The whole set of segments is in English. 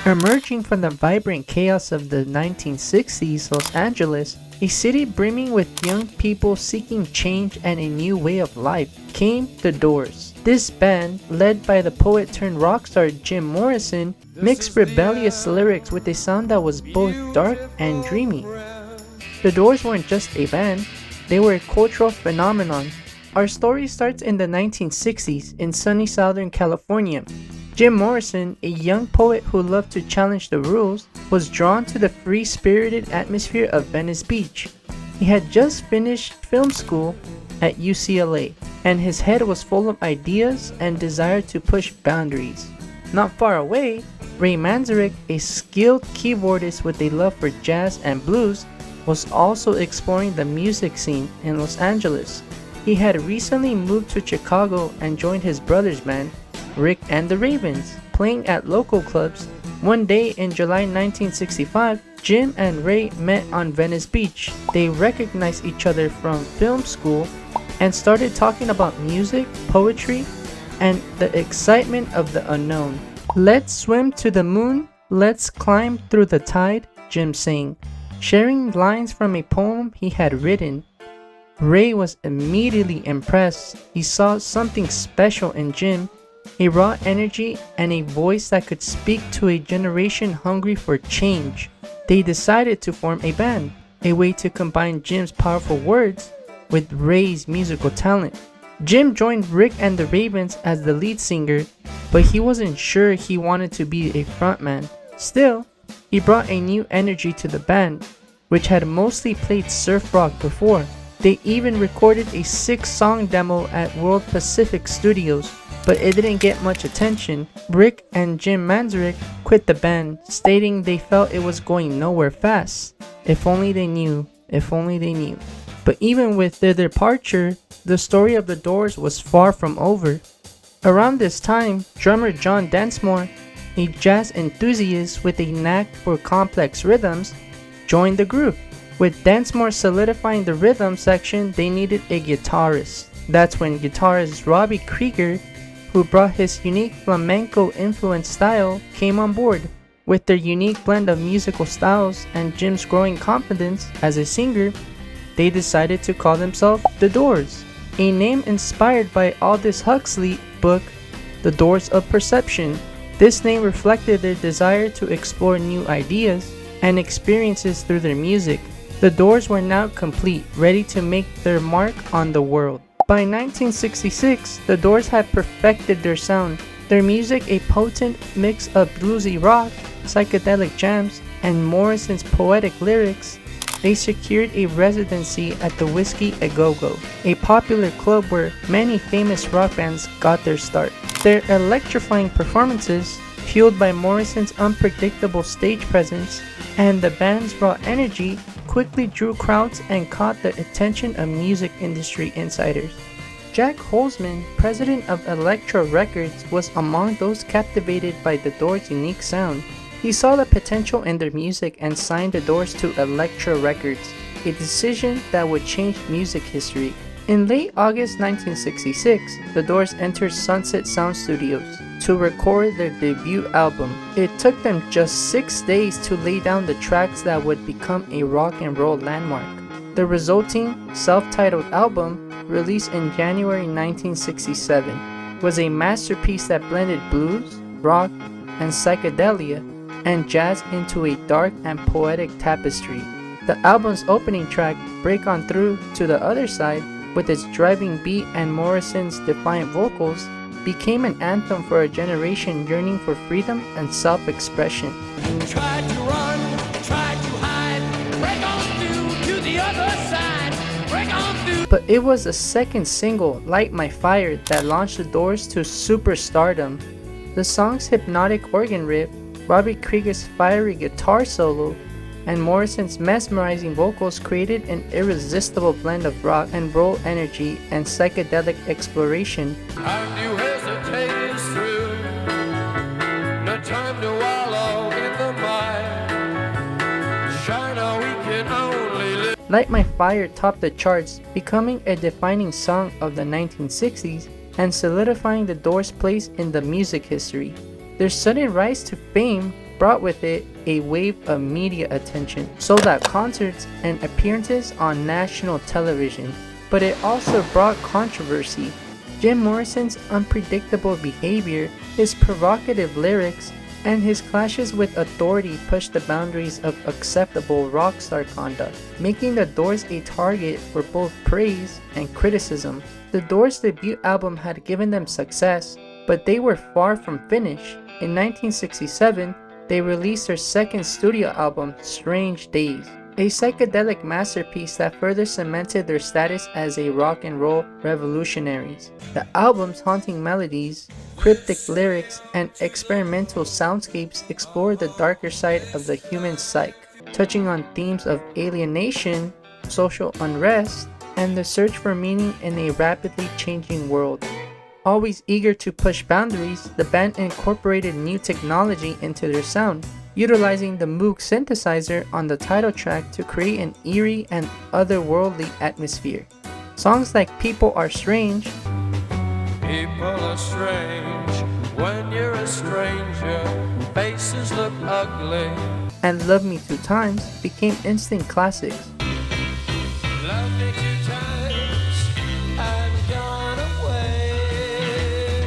Emerging from the vibrant chaos of the 1960s Los Angeles, a city brimming with young people seeking change and a new way of life, came The Doors. This band, led by the poet turned rock star Jim Morrison, mixed rebellious lyrics with a sound that was both dark and dreamy. The Doors weren't just a band, they were a cultural phenomenon. Our story starts in the 1960s in sunny Southern California. Jim Morrison, a young poet who loved to challenge the rules, was drawn to the free-spirited atmosphere of Venice Beach. He had just finished film school at UCLA, and his head was full of ideas and desire to push boundaries. Not far away, Ray Manzarek, a skilled keyboardist with a love for jazz and blues, was also exploring the music scene in Los Angeles. He had recently moved to Chicago and joined his brother's band, Rick and the Ravens, playing at local clubs. One day in July 1965, Jim and Ray met on Venice Beach. They recognized each other from film school and started talking about music, poetry, and the excitement of the unknown. "Let's swim to the moon, let's climb through the tide," Jim sang, sharing lines from a poem he had written. Ray was immediately impressed. He saw something special in Jim, a raw energy and a voice that could speak to a generation hungry for change. They decided to form a band, a way to combine Jim's powerful words with Ray's musical talent. Jim joined Rick and the Ravens as the lead singer, but he wasn't sure he wanted to be a frontman. Still, he brought a new energy to the band, which had mostly played surf rock before. They even recorded a 6-song demo at World Pacific Studios, but it didn't get much attention. Rick and Jim Manzarek quit the band, stating they felt it was going nowhere fast. If only they knew, if only they knew. But even with their departure, the story of the Doors was far from over. Around this time, drummer John Densmore, a jazz enthusiast with a knack for complex rhythms, joined the group. With Densmore solidifying the rhythm section, they needed a guitarist. That's when guitarist Robbie Krieger, who brought his unique flamenco-influenced style, came on board. With their unique blend of musical styles and Jim's growing confidence as a singer, they decided to call themselves The Doors, a name inspired by Aldous Huxley's book, The Doors of Perception. This name reflected their desire to explore new ideas and experiences through their music. The Doors were now complete, ready to make their mark on the world. By 1966, the Doors had perfected their sound, their music a potent mix of bluesy rock, psychedelic jams, and Morrison's poetic lyrics. They secured a residency at the Whisky, a popular club where many famous rock bands got their start. Their electrifying performances, fueled by Morrison's unpredictable stage presence and the band's raw energy, quickly drew crowds and caught the attention of music industry insiders. Jack Holzman, president of Elektra Records, was among those captivated by the Doors' unique sound. He saw the potential in their music and signed the Doors to Elektra Records, a decision that would change music history. In late August 1966, the Doors entered Sunset Sound Studios to record their debut album. It took them just 6 days to lay down the tracks that would become a rock and roll landmark. The resulting self-titled album, released in January 1967, was a masterpiece that blended blues, rock, and psychedelia, and jazz into a dark and poetic tapestry. The album's opening track, Break On Through to the Other Side, with its driving beat and Morrison's defiant vocals, became an anthem for a generation yearning for freedom and self-expression. Try to run, try to hide, break on through to the other side, break on through. But it was the second single, Light My Fire, that launched the Doors to superstardom. The song's hypnotic organ riff, Robbie Krieger's fiery guitar solo, and Morrison's mesmerizing vocals created an irresistible blend of rock and roll energy and psychedelic exploration. Time to hesitate is through, no time to wallow in the mire. China, we can only live. Light My Fire topped the charts, becoming a defining song of the 1960s and solidifying the Doors' place in the music history. Their sudden rise to fame brought with it a wave of media attention, sold out concerts and appearances on national television. But it also brought controversy. Jim Morrison's unpredictable behavior, his provocative lyrics, and his clashes with authority pushed the boundaries of acceptable rock star conduct, making the Doors a target for both praise and criticism. The Doors' debut album had given them success, but they were far from finished. In 1967, they released their second studio album, Strange Days, a psychedelic masterpiece that further cemented their status as a rock and roll revolutionaries. The album's haunting melodies, cryptic lyrics, and experimental soundscapes explore the darker side of the human psyche, touching on themes of alienation, social unrest, and the search for meaning in a rapidly changing world. Always eager to push boundaries, the band incorporated new technology into their sound, utilizing the Moog synthesizer on the title track to create an eerie and otherworldly atmosphere. Songs like People Are Strange, People are strange when you're a stranger, faces look ugly, and Love Me Two Times became instant classics. love me 2 times and gone away.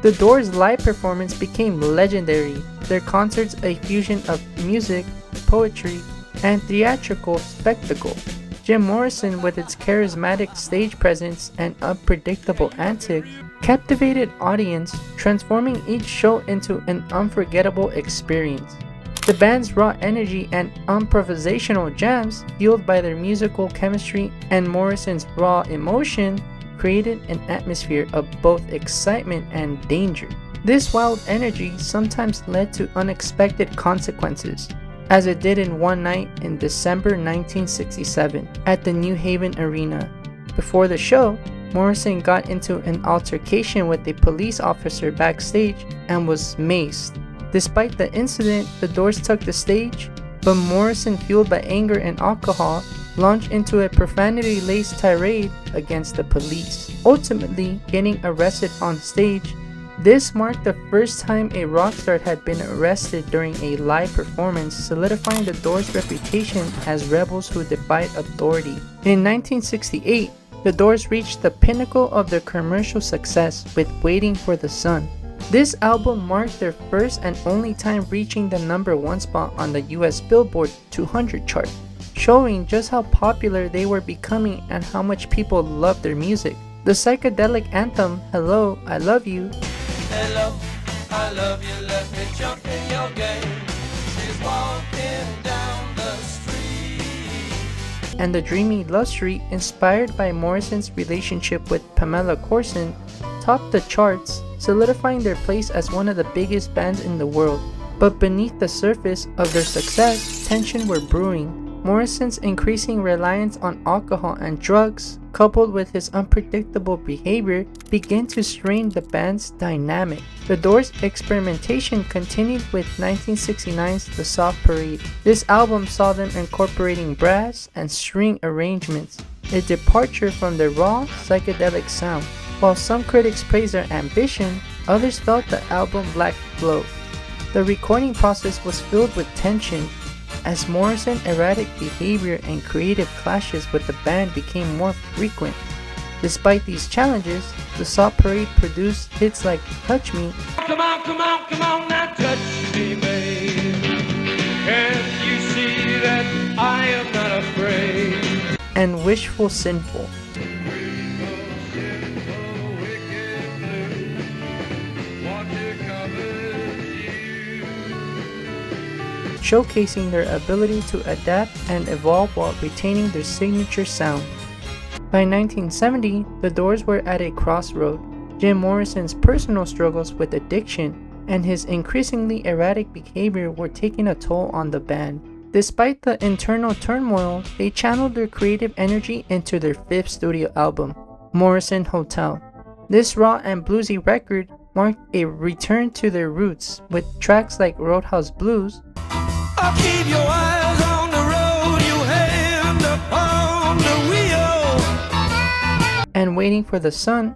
The Doors' live performance became legendary, their concerts a fusion of music, poetry, and theatrical spectacle. Jim Morrison, with its charismatic stage presence and unpredictable antics, captivated audience, transforming each show into an unforgettable experience. The band's raw energy and improvisational jams, fueled by their musical chemistry and Morrison's raw emotion, created an atmosphere of both excitement and danger. This wild energy sometimes led to unexpected consequences, as it did in one night in December 1967 at the New Haven Arena. Before the show, Morrison got into an altercation with a police officer backstage and was maced. Despite the incident, the Doors took the stage, but Morrison, fueled by anger and alcohol, launched into a profanity-laced tirade against the police, ultimately getting arrested on stage. This marked the first time a rock star had been arrested during a live performance, solidifying the Doors' reputation as rebels who defied authority. In 1968, the Doors reached the pinnacle of their commercial success with Waiting for the Sun. This album marked their first and only time reaching the #1 spot on the US Billboard 200 chart, showing just how popular they were becoming and how much people loved their music. The psychedelic anthem, Hello, I Love You, Hello, I love you, let me jump in your game. She's walking down the street. and the dreamy Love Street, inspired by Morrison's relationship with Pamela Corson, topped the charts, solidifying their place as one of the biggest bands in the world. But beneath the surface of their success, tension were brewing. Morrison's increasing reliance on alcohol and drugs, coupled with his unpredictable behavior, began to strain the band's dynamic. The Doors' experimentation continued with 1969's The Soft Parade. This album saw them incorporating brass and string arrangements, a departure from their raw, psychedelic sound. While some critics praised their ambition, others felt the album lacked flow. The recording process was filled with tension, as Morrison's erratic behavior and creative clashes with the band became more frequent. Despite these challenges, The Soft Parade produced hits like Touch Me, Come on, come on, come on, now touch me, babe. Can't you see that I am not afraid? and Wishful Sinful. Showcasing their ability to adapt and evolve while retaining their signature sound. By 1970, the Doors were at a crossroad. Jim Morrison's personal struggles with addiction and his increasingly erratic behavior were taking a toll on the band. Despite the internal turmoil, they channeled their creative energy into their fifth studio album, Morrison Hotel. This raw and bluesy record marked a return to their roots, with tracks like Roadhouse Blues, I'll keep your eyes on the road, your hand upon the wheel. and Waiting for the Sun,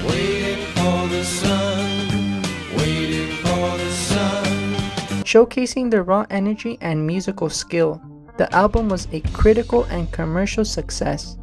Waiting for the sun, waiting for the sun. showcasing their raw energy and musical skill. The album was a critical and commercial success,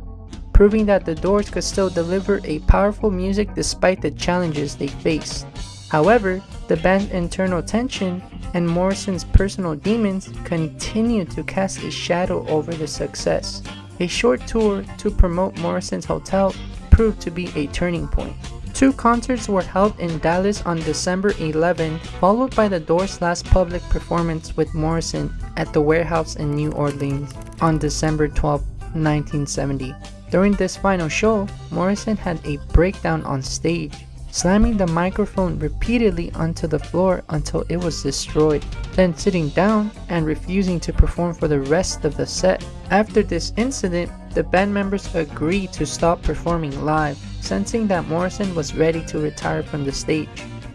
proving that the Doors could still deliver a powerful music despite the challenges they faced. However, the band's internal tension and Morrison's personal demons continued to cast a shadow over the success. A short tour to promote Morrison's Hotel proved to be a turning point. 2 concerts were held in Dallas on December 11, followed by the Doors' last public performance with Morrison at the Warehouse in New Orleans on December 12, 1970. During this final show, Morrison had a breakdown on stage, slamming the microphone repeatedly onto the floor until it was destroyed, then sitting down and refusing to perform for the rest of the set. After this incident, the band members agreed to stop performing live, sensing that Morrison was ready to retire from the stage.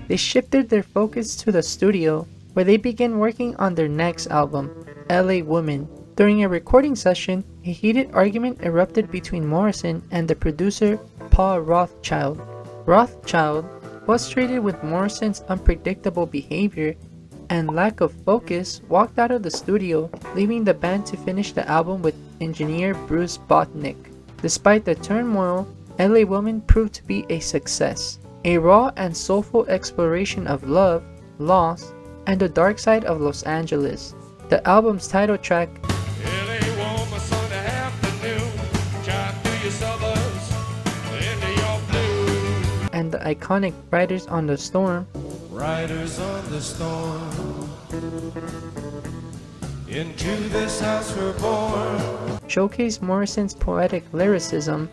They shifted their focus to the studio, where they began working on their next album, LA Woman. During a recording session, a heated argument erupted between Morrison and the producer Paul Rothchild. Rothchild, frustrated with Morrison's unpredictable behavior and lack of focus, walked out of the studio, leaving the band to finish the album with engineer Bruce Botnick. Despite the turmoil, LA Woman proved to be a success, a raw and soulful exploration of love, loss, and the dark side of Los Angeles. The album's title track, LA woman, Sunday afternoon, drive through your suburbs into your blue. and the iconic Riders on the Storm, Riders on the storm, into this house we're born. showcase Morrison's poetic lyricism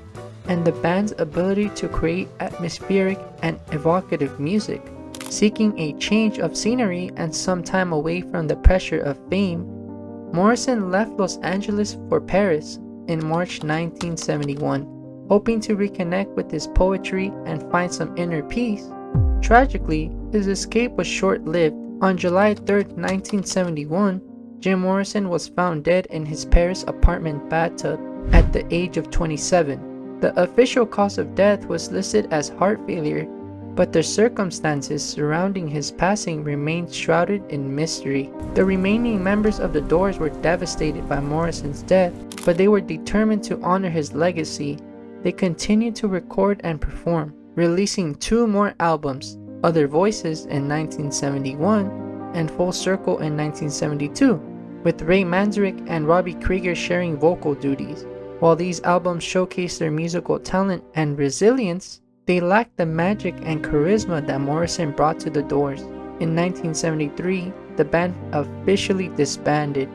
and the band's ability to create atmospheric and evocative music. Seeking a change of scenery and some time away from the pressure of fame, Morrison left Los Angeles for Paris in March 1971, hoping to reconnect with his poetry and find some inner peace. Tragically, his escape was short-lived. On July 3, 1971, Jim Morrison was found dead in his Paris apartment bathtub at the age of 27. The official cause of death was listed as heart failure, but the circumstances surrounding his passing remained shrouded in mystery. The remaining members of the Doors were devastated by Morrison's death, but they were determined to honor his legacy. They continued to record and perform, releasing 2 more albums, Other Voices in 1971 and Full Circle in 1972, with Ray Manzarek and Robbie Krieger sharing vocal duties. While these albums showcased their musical talent and resilience, they lacked the magic and charisma that Morrison brought to the Doors. In 1973, the band officially disbanded.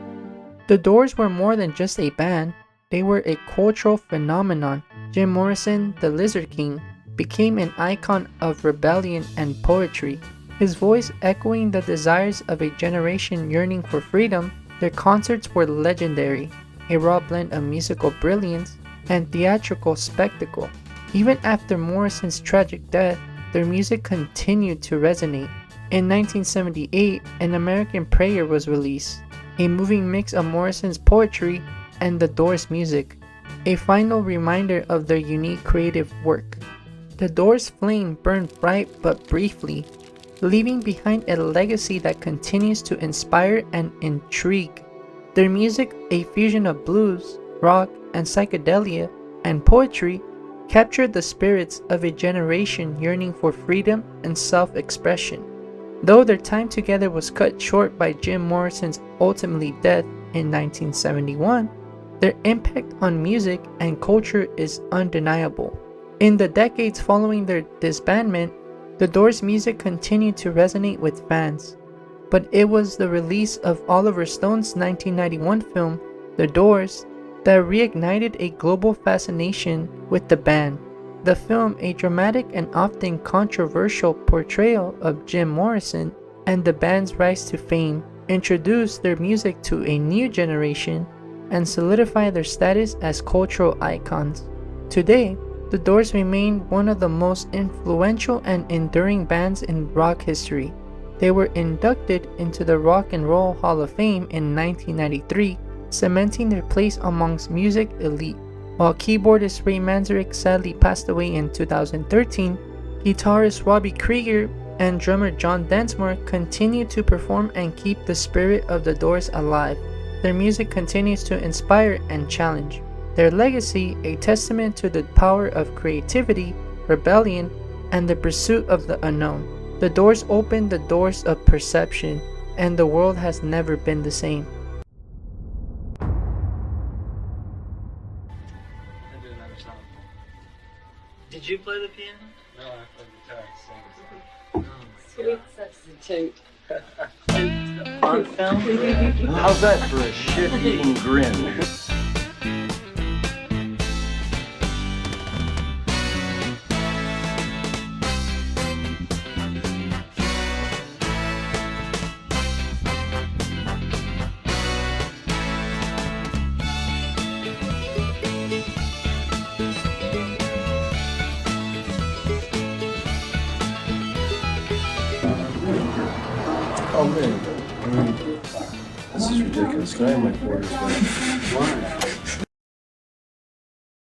The Doors were more than just a band, they were a cultural phenomenon. Jim Morrison, the Lizard King, became an icon of rebellion and poetry. His voice echoing the desires of a generation yearning for freedom, their concerts were legendary, a raw blend of musical brilliance and theatrical spectacle. Even after Morrison's tragic death, their music continued to resonate. In 1978, An American Prayer was released, a moving mix of Morrison's poetry and the Doors' music, a final reminder of their unique creative work. The Doors' flame burned bright but briefly, leaving behind a legacy that continues to inspire and intrigue. Their music, a fusion of blues, rock, and psychedelia, and poetry, captured the spirits of a generation yearning for freedom and self-expression. Though their time together was cut short by Jim Morrison's ultimately death in 1971, their impact on music and culture is undeniable. In the decades following their disbandment, the Doors' music continued to resonate with fans, but it was the release of Oliver Stone's 1991 film, The Doors, that reignited a global fascination with the band. The film, a dramatic and often controversial portrayal of Jim Morrison and the band's rise to fame, introduced their music to a new generation and solidified their status as cultural icons. Today, the Doors remain one of the most influential and enduring bands in rock history. They were inducted into the Rock and Roll Hall of Fame in 1993, cementing their place amongst music elite. While keyboardist Ray Manzarek sadly passed away in 2013, guitarist Robbie Krieger and drummer John Densmore continue to perform and keep the spirit of the Doors alive. Their music continues to inspire and challenge. Their legacy, a testament to the power of creativity, rebellion, and the pursuit of the unknown. The Doors opened the doors of perception, and the world has never been the same. Did you play the piano? No, I play guitar and sing. On film? How's that for a shit-eating grin? Oh man, I mean, this is ridiculous. Can I have my quarters back? Why?